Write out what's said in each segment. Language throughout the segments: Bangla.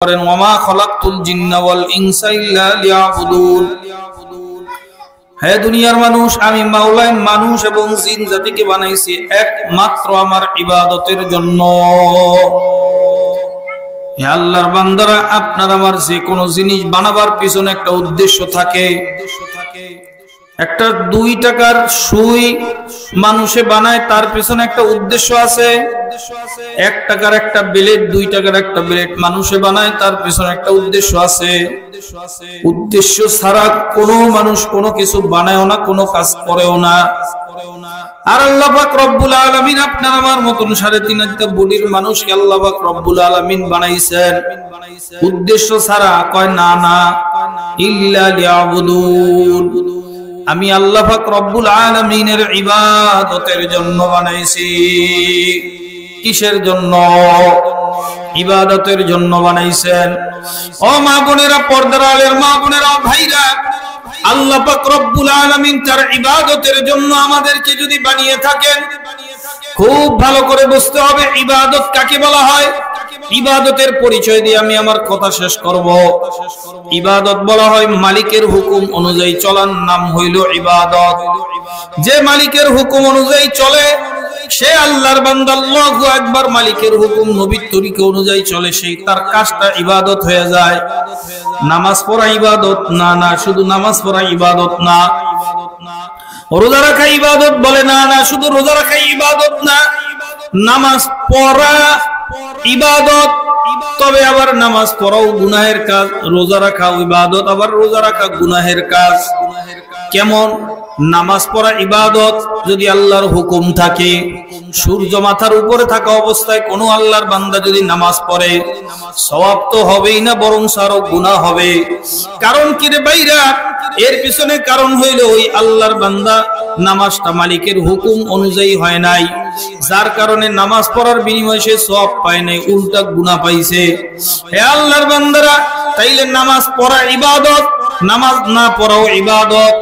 করেন ওয়ামা খলাকতুল জিন্না ওয়াল ইনসা ইল্লা লিয়াবুদুন। হে দুনিয়ার মানুষ, আমি মাওলাই মানুষ এবং জিন জাতিকে বানাইছি একমাত্র আমার ইবাদতের জন্য। হে আল্লাহর বান্দারা, আপনার আমার যে কোনো জিনিস বানাবার পিছনে একটা উদ্দেশ্য থাকে। একটা 2 টাকার সুই মানুষে বানায়, তার পিছনে একটা উদ্দেশ্য আছে। 1 টাকার একটা ব্লেড, 2 টাকার একটা ব্লেড মানুষে বানায়, তার পিছনে একটা উদ্দেশ্য আছে। উদ্দেশ্য ছাড়া কোনো মানুষ কোনো কিছু বানায়ও না, কোনো কাজ করেও না। আর আল্লাহ পাক রব্বুল আলামিন আপনার আমার মতন 3.5 বডির মানুষকে আল্লাহ পাক রব্বুল আলামিন বানাইছেন উদ্দেশ্য ছাড়া। কয় না না, ইল্লা লিয়াবুদুন, আমি আল্লাহ পাক রব্বুল আলামিনের ইবাদতের জন্য বানাইছি। কিসের জন্য? ইবাদতের জন্য বানাইছেন। ও মা বোনেরা, পর্দার আলের মা বোনেরা, ভাইরা, আল্লাহ পাক রব্বুল আলামিন তার ইবাদতের জন্য আমাদেরকে যদি বানিয়ে থাকেন, খুব ভালো করে বুঝতে হবে ইবাদত কাকে বলা হয়। ইবাদতের পরিচয় দিয়ে আমি আমার কথা শেষ করব। ইবাদত বলা হয় মালিকের হুকুম অনুযায়ী চলার নাম হইল ইবাদত। যে মালিকের হুকুম অনুযায়ী চলে সে আল্লাহর বান্দা। আল্লাহু আকবার। মালিকের হুকুম নবীর তরিকা অনুযায়ী চলে, সেই তার কাজটা ইবাদত হয়ে যায়। নামাজ পড়া ইবাদত না, না শুধু নামাজ পড়া ইবাদত না। রোজা রাখা ইবাদত বলে না, না শুধু রোজা রাখা ইবাদত না। নামাজ পড়া ইবাদত, তবে আবার নামাজ পড়াও গুনাহের কাজ। রোজা রাখা ইবাদত, আবার রোজা রাখা গুনাহের কাজ। কেমন? নামাজ পড়া ইবাদত যদি আল্লাহর হুকুম থাকে। সূর্য মাথার উপরে থাকা অবস্থায় কোনো আল্লাহর বান্দা যদি নামাজ পড়ে, সওয়াব তো হবেই না, বরং আরো গুনাহ হবে। কারণ কি রে ভাইরা? এর পিছনে কারণ হইল ওই আল্লাহর বান্দা নামাজটা মালিকের হুকুম অনুযায়ী হয় নাই, যার কারণে নামাজ পড়ার বিনিময়ে সে সওয়াব পায় নাই, উল্টা গুনাহ পাইছে। হে আল্লাহর বান্দারা, তাইলে নামাজ পড়া ইবাদত, নামাজ না পড়াও ইবাদত।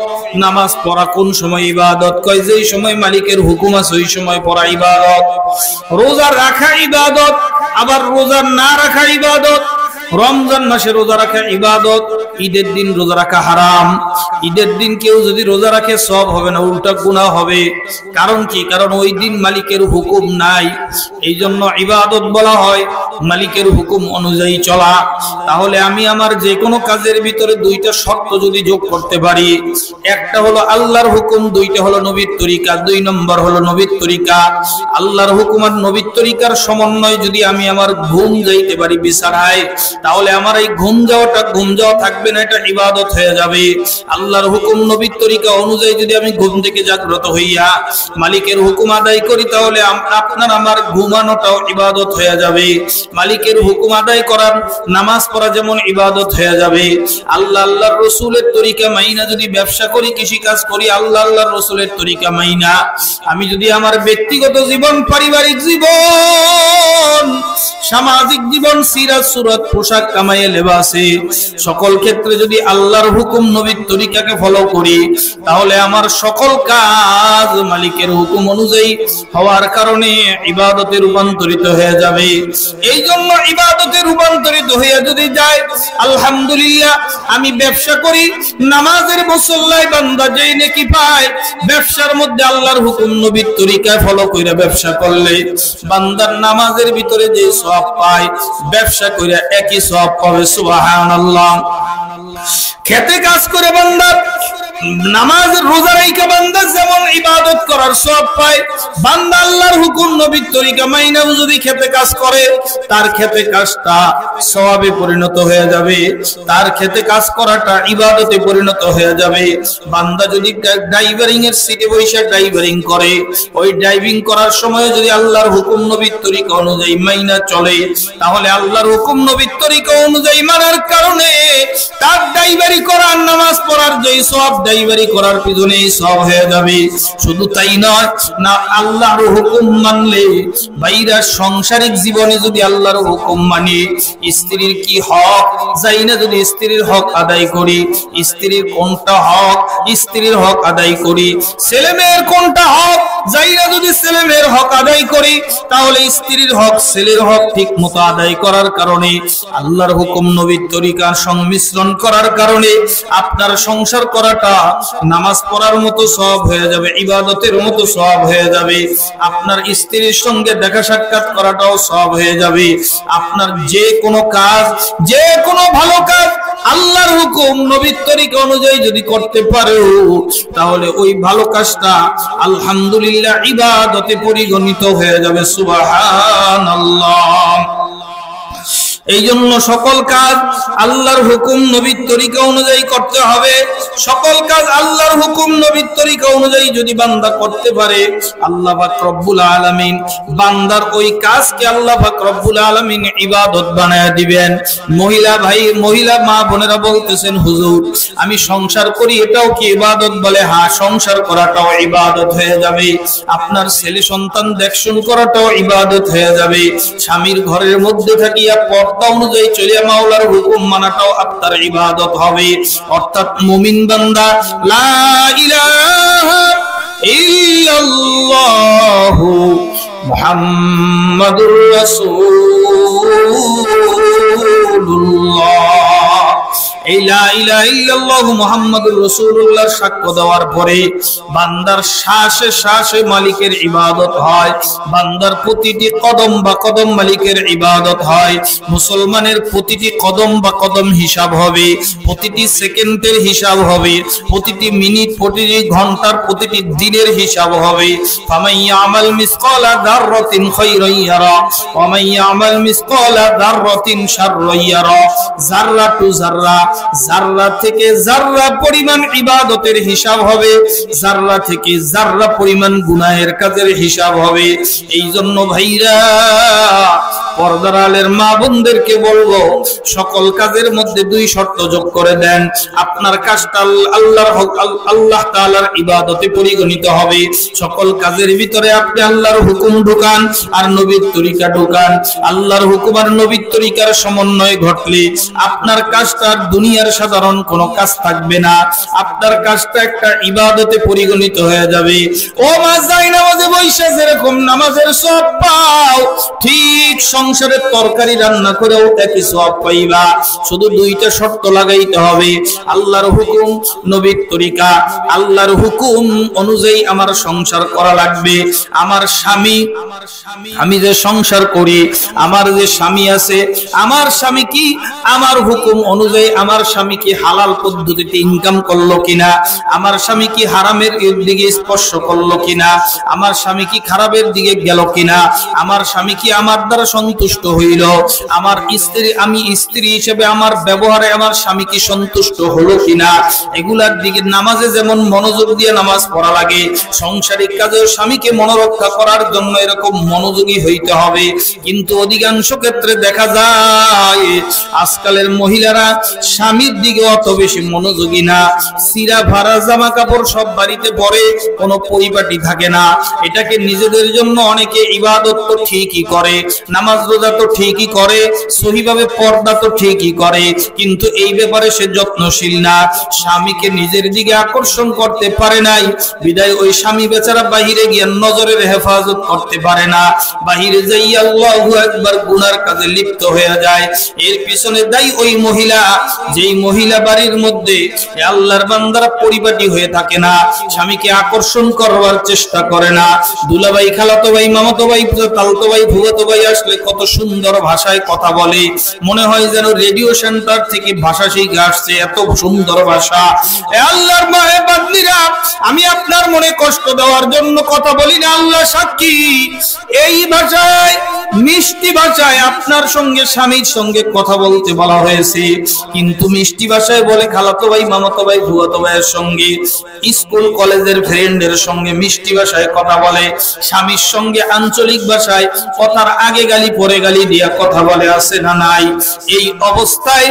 নামাজ পড়া কোন সময় ইবাদত? কয় যেই সময় মালিকের হুকুম আছে ওই সময় পড়া ইবাদত। রোজা রাখা ইবাদত, আবার রোজা না রাখা ইবাদত। রমজান মাসে রোজা রাখা ইবাদত, ঈদের দিন রোজা রাখা হারাম। ঈদের দিন কেউ যদি রোজা রাখে সওয়াব হবে না, উল্টা গুনাহ হবে। কারণ কি? কারণ ওই দিন মালিকের হুকুম নাই। এই জন্য ইবাদত বলা হয় মালিকের হুকুম অনুযায়ী চলা। তাহলে আমি আমার যে কোনো কাজের ভিতরে 2টা শর্ত যদি যোগ করতে পারি, একটা হলো আল্লাহর হুকুম, 2টা হলো নবীর তরিকা। 2 নম্বর হলো নবীর তরিকা। আল্লাহর হুকুম আর নবীর তরিকার সমন্বয় যদি আমি আমার ঘুম যাইতে পারি বিছানায়, তাহলে আমার এই ঘুম যাওয়া থাকবে না, এটা ইবাদত হয়ে যাবে। আল্লাহর হুকুম নবীর তরিকা অনুযায়ী যদি আমি ঘুম থেকে জাগ্রত হইয়া মালিকের হুকুম আদায় করি, তাহলে আপনার আমার ঘুমানোটাও ইবাদত হয়ে যাবে। মালিকের হুকুম আদায় করার নামাজ পড়া যেমন ইবাদত হয়ে যাবে। আল্লাহর রাসূলের তরিকা মাইনা যদি ব্যবসা করি, কৃষি কাজ করি, আল্লাহর রাসূলের তরিকা মাইনা আমি যদি আমার ব্যক্তিগত জীবন, পারিবারিক জীবন, সামাজিক জীবন, সিরাত সুরাত, পোশাক কামাইয়ে লেবাসে, সকল ক্ষেত্রে যদি আল্লাহর হুকুম নবীর তরিকাকে ফলো করি, তাহলে আমার সকল কাজ মালিকের হুকুম অনুযায়ী হওয়ার কারণে ইবাদতে রূপান্তরিত হয়ে যাবে। এই জন্য ইবাদতে রূপান্তরিত হয়ে যদি যায়, আলহামদুলিল্লাহ, আমি ব্যবসা করি, নামাজের মুসল্লায় বান্দা যেই নেকি পায়, ব্যবসার মধ্যে আল্লাহর হুকুম নবীর তরিকায় ফলো কইরা ব্যবসা করলে বান্দার নামাজের ভিতরে যে সওয়াব পায়, ব্যবসা কইরা একই সওয়াব পাবে। সুবহানাল্লাহ। খেতে কাজ করে বান্দা নামাজ রোজা রাইখা বান্দা যেমন ইবাদত করার সওয়াব পায়, বান্দা আল্লাহর হুকুম নবীর তরিকা মাইনা যদি খেতে কাজ করে, তার খেতে কাজটা সওয়াবে পরিণত হয়ে যাবে, তার খেতে কাজ করাটা ইবাদতে পরিণত হয়ে যাবে। বান্দা যদি ড্রাইভারিং এর সিটে বসে ড্রাইভারিং করে, ওই ড্রাইভিং করার সময় যদি আল্লাহর হুকুম নবীর তরিকা অনুযায়ী মাইনা চলে, তাহলে আল্লাহর হুকুম নবীর তরিকা অনুযায়ী মানার কারণে তার ড্রাইভারি করার, নামাজ পড়ার যেই সওয়াব, ড্রাইভারি করার পিছনে সওয়াব হয়ে যাবে। শুধু তাই নয়, না আল্লাহর হুকুম মানলে বাইরা সংসারিক জীবনে যদি আল্লাহর হুকুম মানে, স্ত্রীর কি হক যাই না যদি স্ত্রীর হক আদায় করি, স্ত্রীর কোনটা হক স্ত্রীর হক আদায় করি, ছেলে মেয়ের কোনটা হক যাইরা যদি ছেলেমেয়ের হক আদায় করি, তাহলে স্ত্রীর হক ছেলের হক ঠিক মতো আদায় করার কারণে, আল্লাহর হুকুম নবীর তরিকার সংমিশ্রণ করার কারণে আপনার সংসার করাটা নামাজ পড়ার মতো সওয়াব হয়ে যাবে, ইবাদতের মতো সওয়াব হয়ে যাবে। আপনার স্ত্রীর সঙ্গে দেখা সাক্ষাৎ করাটাও সওয়াব হয়ে যাবে। আপনার যে কোনো কাজ, যে কোনো ভালো কাজ আল্লাহর হুকুম নবীর তরিকা অনুযায়ী যদি করতে পারো, তাহলে ওই ভালো কাজটা আলহামদুলিল্লাহ ইবাদতে পরিগণিত হয়ে যাবে। সুবহানাল্লাহ। এই জন্য সকল কাজ আল্লাহর হুকুম নবীর তরিকা অনুযায়ী করতে হবে। সকল কাজ আল্লাহর হুকুম নবীর তরিকা অনুযায়ী যদি বান্দা করতে পারে, আল্লাহ পাক রব্বুল আলামিন বান্দার ওই কাজকে আল্লাহ পাক রব্বুল আলামিন ইবাদত বানায়া দিবেন। মহিলা মা বোনেরা বলতেছেন, হুজুর আমি সংসার করি, এটাও কি ইবাদত? বলে হ্যাঁ, সংসার করাটাও ইবাদত হয়ে যাবে। আপনার ছেলে সন্তান দেখশন করাটাও ইবাদত হয়ে যাবে। স্বামীর ঘরের মধ্যে থাকিয়া অনুযায়ী চলিয়া মাওলার হুকুম মানাটাও আপনার ইবাদত হবে। অর্থাৎ মুমিন বান্দা লা ইলাহা ইল্লাল্লাহু মুহাম্মাদুর রাসূলুল্লাহ, এই লা ইলাহা ইল্লাল্লাহু মুহাম্মাদুর রাসূলুল্লাহর সাক্ষ্য দেওয়ার পরে বান্দার শ্বাসে শ্বাসে মালিকের ইবাদত হয়। বান্দার প্রতিটি কদম বা কদম মালিকের ইবাদত হয়। মুসলমানের প্রতিটি কদম বা কদম হিসাব হবে, প্রতিটি সেকেন্ডের হিসাব হবে, প্রতিটি মিনিট, প্রতিটি ঘন্টার, প্রতিটি দিনের হিসাব হবে। ফামাইয়া আমাল মিসকালা যাররাতিন খায়রান ইয়ারা ওয়া মাইয়া আমাল মিসকালা যাররাতিন শাররান ইয়ারা। যাররা টু যাররা, যাররা থেকে যাররা পরিমাণ ইবাদতের হিসাব হবে, যাররা থেকে যাররা পরিমাণ গুনাহের কাজের হিসাব হবে। এই জন্য ভাইরা, পর্দার আলের মা বোনদেরকে বলবো, সকল কাজের মধ্যে দুই শর্ত যোগ করে দেন। আপনার কাজটা আল্লাহ তাআলার ইবাদতে পরিগণিত হবে। সকল কাজের ভিতরে আপনি আল্লাহর হুকুম ঢুকান আর নবীর তরিকা ঢুকান। আল্লাহর হুকুম আর নবীর তরিকার সমন্বয় ঘটলে আপনার কাজটা দুনিয়ার সাধারণ কোনো কাজ থাকবে না, আপনার কাজটা একটা ইবাদতে পরিগণিত হয়ে যাবে। ও মা, যাই নামাজে বৈশা যেরকম নামাজের সওয়াব পাও, ঠিক সংসারের তরকারি রান্না করেও একই সওয়াব পাইবা। শুধু দুইটা শর্ত লাগাইতে হবে, আল্লাহর হুকুম নবীর তরিকা। আল্লাহর হুকুম অনুযায়ী আমার সংসার করা লাগবে। আমার স্বামী, আমি যে সংসার করি, আমার যে স্বামী আছে, আমার স্বামী কি আমার হুকুম অনুযায়ী আমার স্বামী কি হালাল পদ্ধতিতে ইনকাম করলো কিনা, আমার স্বামী কি হারামের দিকে স্পর্শ করলো কিনা, আমার স্বামী কি খারাপের দিকে গেল কিনা, আমার স্বামী কি আমার দ্বারা সন্তুষ্ট হইল, আমার স্ত্রী, আমি স্ত্রী হিসেবে আমার ব্যবহারে আমার স্বামী কি সন্তুষ্ট হলো কিনা, এগুলার দিকে নামাজে যেমন মনোযোগ দিয়ে নামাজ পড়া লাগে, সাংসারিক কাজেও স্বামীকে মনোরক্ষা করার জন্য এরকম মনোযোগী হইতে হবে। কিন্তু অধিকাংশ ক্ষেত্রে দেখা যায় আজকালের মহিলারা স্বামীর দিকে অত বেশি মনোযোগী না। সিরা ভাড়া জামা কাপড় সব বাড়িতে পরে, কোনো পরিপাটি থাকে না। এটাকে নিজেদের জন্য অনেকে ইবাদত তো ঠিকই করে, নামাজ রোজা তো ঠিকই করে, সহিভাবে পর্দা তো ঠিকই করে, কিন্তু এই ব্যাপারে সে যত্নশীল না। স্বামীকে নিজের দিকে আকর্ষণ করতে পারে নাই, বিদায় ওই স্বামী বেচারা বাহিরে গিয়ে নজরের হেফাজত করতে পারে না। বাহিরে যাই আল্লাহু আকবার গুনার কাজে লিপ্ত হয়ে যায়। এর পিছনে দায়ী ওই মহিলা, যেই মহিলা বাড়ির মধ্যে আল্লাহর বান্দারা পরিপাটি হয়ে থাকে না, স্বামীকে আকর্ষণ করবার চেষ্টা করে না। দুলাভাই, খালাতো ভাই, মামাতো ভাই, তালতো ভাই, ফুফাতো ভাই আসলে কত সুন্দর ভাষায় কথা বলে, মনে হয় যেন রেডিও সেন্টার থেকে ভাষা শিখে আসছে, এত সুন্দর ভাষা। আল্লাহর মায়ে বান্দিরা, আমি আপনার মনে কষ্ট দেওয়ার জন্য কথা বলি না, আল্লাহ সাক্ষী। এই ভাষায়, মিষ্টি ভাষায় আপনার সঙ্গে স্বামীর সঙ্গে কথা বলতে বলা হয়েছে, কিন্তু মিষ্টি ভাষায় বলে খালাতো ভাই, মামাতো ভাই, ফুফাতো ভাইয়ের সঙ্গে, স্কুল কলেজের ফ্রেন্ডের সঙ্গে মিষ্টি ভাষায় কথা বলে, স্বামীর সঙ্গে আঞ্চলিক ভাষায় কথার আগে গালি পরে গালি দিয়া কথা বলে, আছে না নাই? এই অবস্থায়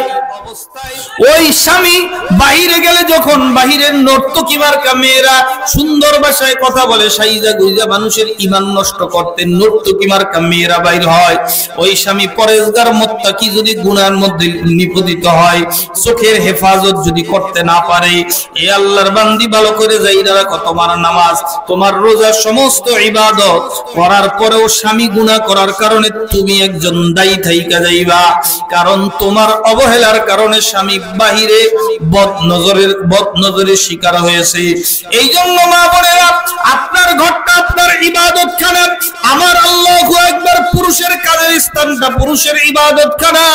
ওই স্বামী বাহিরে গেলে, যখন বাহিরের নর্তকী মার্কা মেয়েরা সুন্দর ভাষায় কথা বলে, সাইজা গুইজা মানুষের ঈমান নষ্ট করতে নর্তকী মার্কা মেয়েরা বাইর হয়, ওই স্বামী পরেজগার মুত্তাকি যদি গুনার মধ্যে নিপতিত হয়, চোখের হেফাজত যদি করতে না পারে, এ আল্লাহর বান্দি ভালো করে যাইরা রাখো, তোমার নামাজ, তোমার রোজা, সমস্ত ইবাদত করার পরেও স্বামী গুনাহ করার কারণে তুমি একজন দায়ী থাইকা যাইবা। কারণ তোমার অবহেলার কারণে স্বামী বাহিরে বদনজরের শিকার হয়েছে। এই জন্য মা বোনেরা, আপনার ঘরটা আপনার ইবাদতখানা, আমার আল্লাহু আকবার, পুরুষের কাজের স্থানটা পুরুষের ইবাদতখানা।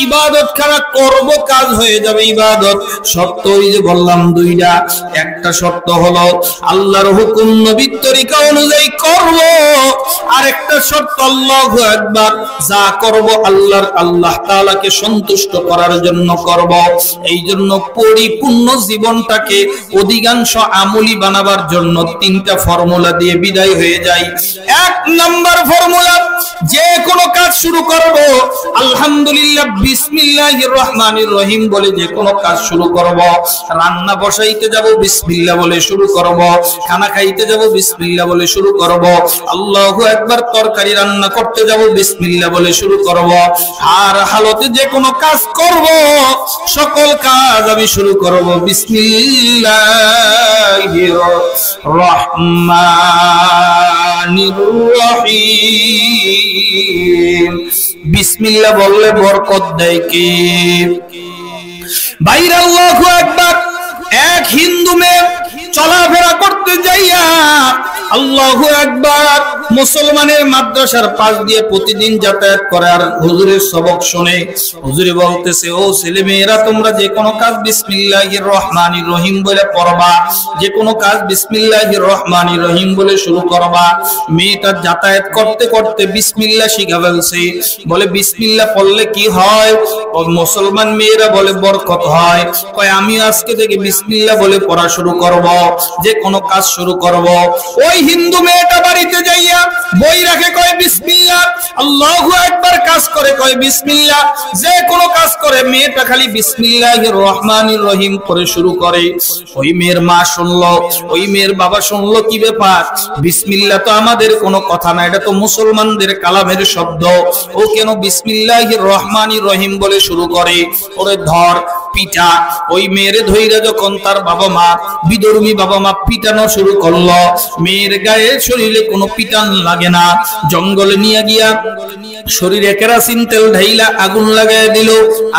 ইবাদতখানা করব, কাজ হয়ে যাবে ইবাদত। শর্ত ওই যে বললাম দুইটা। একটা শর্ত হলো আল্লাহর হুকুম নবীর তরিকা অনুযায়ী করব, আর একটা শর্ত আল্লাহু আকবার, যা করব আল্লাহ তাআলাকে সন্তুষ্ট করার জন্য করব। এই জন্য পরিপূর্ণ জীবনটাকে অধিকাংশ আমলি বানাবার জন্য তিনটা ফর্মুলা দিয়ে বিদায় হয়ে যায়। এক নাম্বার ফর্মুলা, যে কোনো কাজ শুরু করব আলহামদুলিল্লাহ বিসমিল্লাহির রহমানির রহিম বলে যে কোনো কাজ শুরু করব। রান্না বসাইতে যাব বিসমিল্লাহ বলে শুরু করব, খানা খাইতে যাব বিসমিল্লাহ বলে শুরু করব, আল্লাহু আকবার, তরকারি রান্না করতে যাব বিসমিল্লাহ বলে শুরু করব। আর হালতে যে কোনো কাজ করব, সকল কাজ আমি শুরু করব বিসমিল্লাহির রহমানির রহিম। বিসমিল্লাহ বললে বরকত দেয় কে? বাইরে আল্লাহু আকবার। এক হিন্দু মেয়ে চলাফেরা করতে যাইয়া আল্লাহু আকবার, মুসলমানের মাদ্রাসার পাশ দিয়ে প্রতিদিন যাতায়াত করে আর হুজুরের সবক শুনে। হুজুরে বলতেছে, ও ছেলে মেয়েরা, তোমরা যে কোনো কাজ বিসমিল্লাহির রহমানির রহিম বলে পড়বা, যে কোনো কাজ বিসমিল্লাহির রহমানির রহিম বলে শুরু করবা। মেয়েটা যাতায়াত করতে করতে বিসমিল্লাহ শিখা ফেলছে। বলে বিসমিল্লাহ পড়লে কি হয়? মুসলমান মেয়েরা বলে বরকত হয়। কয় আমি আজকে থেকে বিসমিল্লাহ বলে পড়া শুরু করব, যে কোনো কাজ শুরু করব। ওই হিন্দু মেয়েটা বাড়িতে যাইয়া বই রাখে, কয় বিসমিল্লাহ, আল্লাহু আকবার, কাজ করে কয় বিসমিল্লাহ, যে কোনো কাজ করে মেয়েটা খালি বিসমিল্লাহির রহমানির রহিম করে শুরু করে। ওই মেয়ের মা শুনলো, ওই মেয়ের বাবা শুনলো, কি ব্যাপার? বিসমিল্লাহ তো আমাদের কোনো কথা না, এটা তো মুসলমানদের কালামের শব্দ, ও কেন বিসমিল্লাহির রহমানির রহিম বলে শুরু করে? ওরে ধর পিটা। ওই মেয়েরে ধইরা যখন তার বাবা মা, বিধর্মী বাবা মা পিটানো শুরু করলো, মেয়ের গায়ে শরীরে কোনো পিটান লাগে না। জঙ্গলে নিয়ে গিয়া শরীরে কেরাসিন তেল ঢাইলা আগুন লাগাই দিল,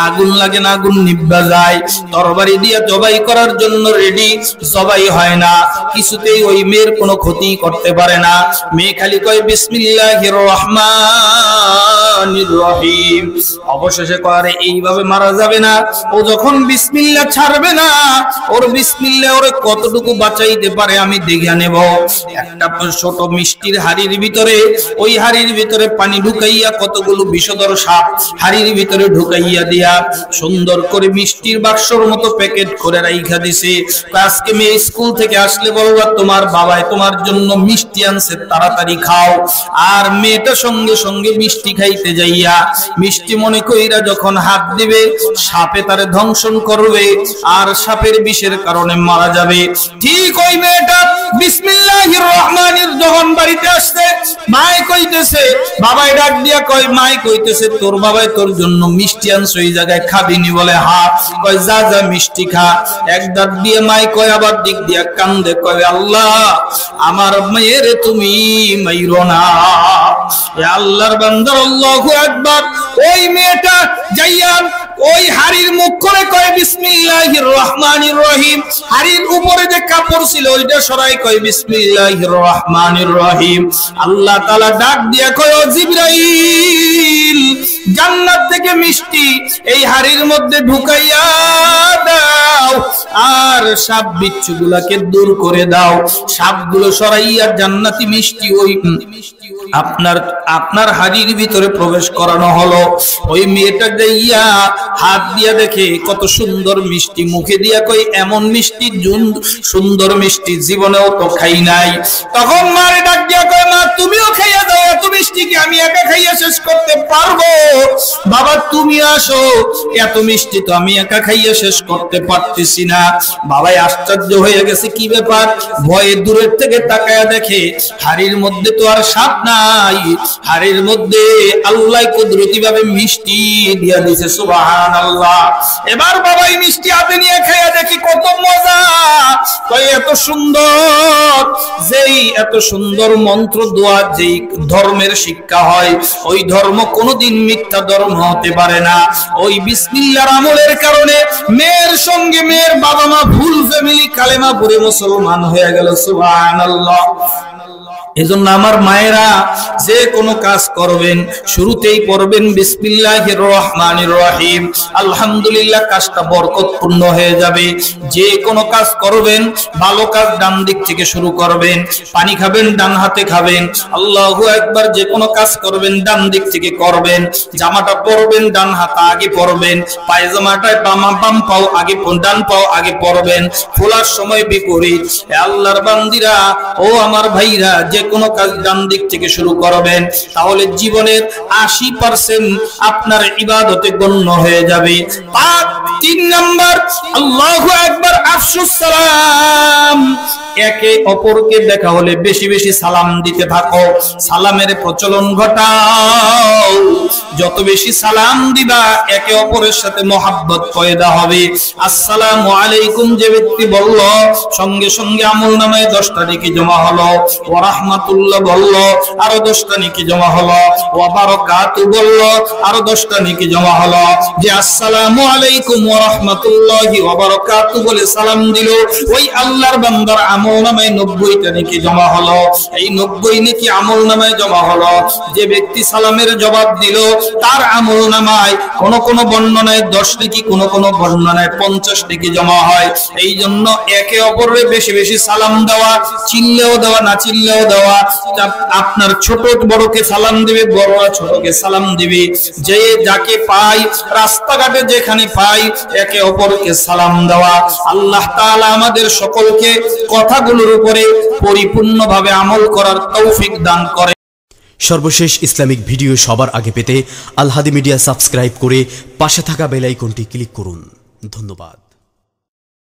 আগুন লাগে না, আগুন নিভা যায়। তরবারি দিয়া জবাই করার জন্য রেডি, জবাই হয় না। কিছুতেই ওই মেয়ের কোনো ক্ষতি করতে পারে না। মেয়ে খালি কয় বিসমিল্লাহির রহমানির রহিম। অবশেষে কয় এইভাবে মারা যাবে না। ও যখন বিসমিল্লাহ ছাড়বে না, ওর বিসমিল্লাহ ওরে কতটুকু বাঁচাইতে পারে আমি দেখে নেব। একটা ছোট মিষ্টির হাড়ির ভিতরে, ওই হাড়ির ভিতরে পানি ঢুকাইয়া কতগুলো বিষধর সাপ হাড়ির ভিতরে ঢুকাইয়া দিয়া সুন্দর করে মিষ্টির বাক্সর মতো প্যাকেট করে রাইখা দিছে। আজকে মেয়ে স্কুল থেকে আসলে বলবা তোমার বাবাই তোমার জন্য মিষ্টি আনছে, তাড়াতাড়ি খাও। আর মেয়েটা সঙ্গে সঙ্গে মিষ্টি খাইতে যাইয়া মিষ্টি মনে কইরা যখন হাত দিবে, সাপে তারে ধ্বংসন করবে আর সাপের বিষের কারণে মারা যাবে। ঠিক ওই মেয়েটা বিসমিল্লাহির রহমানির যখন বাড়িতে আসছে, মাই কইতেছে, বাবাই ডাক দিয়া কয়, মাই কইতেছে তোর বাবাই তোর জন্য মিষ্টি আনছে, ওই জায়গায় খাবিনি? বলে হ্যাঁ। কয় যা যা মিষ্টি খা। এক দাঁত দিয়ে মাই কয়, আবার দিক দিয়া কান্দে, কয় আল্লাহ আমার মেয়ের তুমি মাইরো না। আল্লাহর বান্দা আল্লাহু আকবার। ওই মেয়েটা যাইয়া ওই হাড়ির মুখ করে কয় বিসমিল্লাহির রহমানির রহিম। হাড়ির উপরে যে কাপড় ছিল ওইটা সরাই কয় বিসমিল্লাহির রহমানির রহিম। আল্লাহ তাআলা ডাক দিয়া কয়, ও জিবরাইল, জান্নাত থেকে মিষ্টি এই হাড়ির মধ্যে ঢুকাইয়া দাও আর সাপ বিচ্ছুগুলাকে দূর করে দাও। সাপগুলো সরাইয়া জান্নাতি মিষ্টি ওই আপনার হাড়ির ভিতরে প্রবেশ করানো হলো। ওই মেয়েটা যাইয়া হাত দিয়া দেখে কত সুন্দর মিষ্টি, মুখে দিয়া কই এমন মিষ্টি, সুন্দর মিষ্টি জীবনেও তো খাই নাই। তখন মারে ডাক দিয়া কয়, মা তুমিও খাইয়া দাও, এত মিষ্টি কি আমি একা খাইয়া শেষ করতে পারবো? বাবা তুমি আসো, এত মিষ্টি তো আমি একা খাইয়া শেষ করতে পারতেছি না। বাবাই আশ্চর্য হয়ে গেছে, কি ব্যাপার? ভয়ে দূরের থেকে তাকায়া দেখে হাড়ির মধ্যে তো আর সাপ নাই, হাড়ির মধ্যে আল্লাহ কুদরতি ভাবে মিষ্টি দিয়া দিয়েছে। সুবহানাল্লাহ। এবার বাবাই মিষ্টি হাতে নিয়ে খাইয়া দেখি কত মজা, কই এত সুন্দর, যেই এত সুন্দর মন্ত্র দোয়া যেই ধর্মের শিক্ষা হয়, ওই ধর্ম কোনোদিন মিথ্যা ধর্ম হতে পারে না। ওই বিসমিল্লাহর আমলের কারণে মেয়ের সঙ্গে মেয়ের বাবা মা ফুল ফ্যামিলি কালেমা পড়ে মুসলমান হয়ে গেল। সুবহানাল্লাহ। এজন্য আমার মায়েরা যে কোনো কাজ করবেন শুরুতেই পড়বেন বিসমিল্লাহির রহমানির রহিম, আলহামদুলিল্লাহ, কাজটা বরকতপূর্ণ হয়ে যাবে। যে কোনো কাজ করবেন ভালো কাজ ডান দিক থেকে শুরু করবেন। পানি খাবেন ডান হাতে খাবেন, আল্লাহু আকবার। যে কোনো কাজ করবেন ডান দিক থেকে করবেন। জামাটা পরবেন ডান হাতে আগে পরবেন, পায়জামাটায় বাম পাও আগে, ডান পাও আগে পরবেন, খোলার সময় বিপরীত। আল্লাহর বান্দিরা ও আমার ভাইরা, যে কোনো কাজ ডান দিক থেকে শুরু করবেন, তাহলে জীবনের 80% আপনার ইবাদতে গণ্য হয়ে যাবে। 3 নাম্বার, আল্লাহু আকবার, আফসুস সালাম। একে অপরকে দেখা হলে বেশি বেশি সালাম দিতে থাকো, সালামের প্রচলন ঘটাও। যত বেশি সালাম দিবা একে অপরের সাথে মহাব্বত পয়দা হবে। আসসালামু আলাইকুম যে ব্যক্তি বলল, সঙ্গে সঙ্গে আমলনামায় 10টা নেকি জমা হলো। ওয়া রাহমাতুল্লাহ বলল, আরো 10টা নেকি জমা হলো। ওয়া বারাকাতু বলল, আরো 10টা নেকি জমা হলো। যে আসসালামু আলাইকুম ওয়া রাহমাতুল্লাহি ওয়া বারাকাতু বলে সালাম দিল, ওই আল্লাহর বান্দার আমলনামায় 90টা নেকি জমা হলো। এই 90 নেকি আমলনামায় জমা হলো। যে ব্যক্তি সালামের জবাব দিল, তার আমলনামায় কোন কোন বর্ণনায় 10 নেকি, কোন কোন বর্ণনায় 50 নেকি জমা হয়। এই জন্য একে অপরের বেশি বেশি সালাম দেওয়া, চিল্লেও দেওয়া না চিল্লেও দেওয়া। আপনার ছোট বড়কে সালাম দিবে, বড়রা ছোটকে সালাম দিবে। যে যাকে পাই রাস্তাঘাটে যেখানে পাই একে অপরকে সালাম দেওয়া। আল্লাহ তাআলা আমাদের সকলকে কথাগুলোর উপরে পরিপূর্ণভাবে আমল করার তৌফিক দান করে। সর্বশেষ ইসলামিক ভিডিও সবার আগে পেতে আল হাদি মিডিয়া সাবস্ক্রাইব করে পাশে থাকা বেল আইকনটি ক্লিক করুন। ধন্যবাদ।